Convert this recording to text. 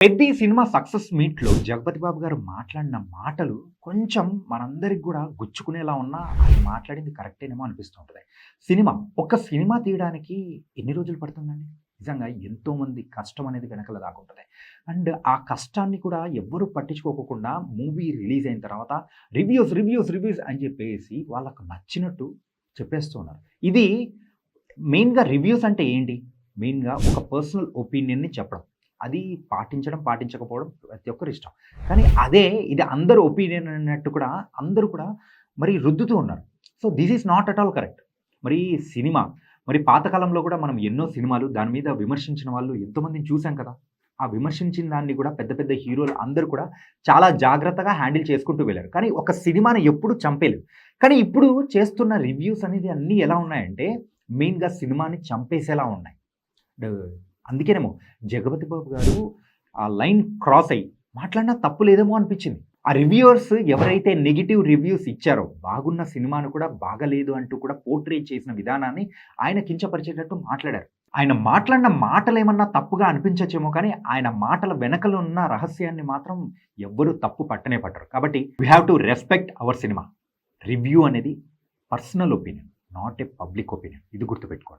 Peddi cinema success మీట్‌లో 'జగపతి బాబు' గారు మాట్లాడిన మాటలు కొంచెం మనందరికి గూడా గుచ్చుకునేలా ఉన్నా, ఆయన మాట్లాడింది కరెక్టేనేమో అనిపిస్తూ ఉంటది. ఒక సినిమా తీయడానికి ఎన్ని రోజులు పడుతుందండి? నిజంగా ఎంతోమంది కష్టం అనేది వెనకాల దాగుంటది. అండ్ ఆ కష్టాన్ని కూడా ఎవ్వరు పట్టించుకోకోకుండా మూవీ రిలీజ్ అయిన తర్వాత రివ్యూస్ అని చెప్పేసి వాళ్ళకు నచ్చినట్టు చెప్పేస్తూ ఉన్నారు. ఇది మెయిన్‌గా రివ్యూస్ అంటే ఏంటి? మెయిన్‌గా ఒక పర్సనల్ ఒపీనియన్‌ని చెప్పడం. అది పాటించడం, పాటించకపోవడం ప్రతి ఒక్కరి ఇష్టం. కానీ అదే ఇది అందరి ఒపీనియన్ అన్నట్టు కూడా అందరూ కూడా మరి రుద్దుతూ ఉన్నారు. So, this is not at all correct. మరి సినిమా మరి పాతకాలంలో కూడా మనం ఎన్నో సినిమాలు దాని మీద విమర్శించిన వాళ్ళు ఎంతోమందిని చూసాం కదా! ఆ విమర్శించిన దాన్ని కూడా పెద్ద పెద్ద హీరోలు అందరూ కూడా చాలా జాగ్రత్తగా హ్యాండిల్ చేసుకుంటూ వెళ్లారు. కానీ ఒక సినిమాని ఎప్పుడు చంపేయలేదు. కానీ ఇప్పుడు చేస్తున్న రివ్యూస్ అనేది అన్నీ ఎలా ఉన్నాయంటే మెయిన్‌గా సినిమాని చంపేసేలా ఉన్నాయి. డ్ అందుకేనేమో 'జగపతి బాబు' గారు ఆ లైన్ క్రాస్ అయ్యి మాట్లాడినా తప్పు లేదేమో అనిపించింది. ఆ రివ్యూవర్స్ ఎవరైతే నెగెటివ్ రివ్యూస్ ఇచ్చారో, బాగున్న సినిమాను కూడా బాగాలేదు అంటూ కూడా పోర్ట్రే చేసిన విధానాన్ని ఆయన కించపరిచేటట్టు మాట్లాడారు. ఆయన మాట్లాడిన మాటలేమన్నా తప్పుగా అనిపించచ్చేమో కానీ, ఆయన మాటల వెనకల ఉన్న రహస్యాన్ని మాత్రం ఎవ్వరు తప్పు పట్టనే పట్టరు. కాబట్టి we have to respect our cinema. Review అనేది personal opinion, not a public opinion. ఇది గుర్తుపెట్టుకోండి.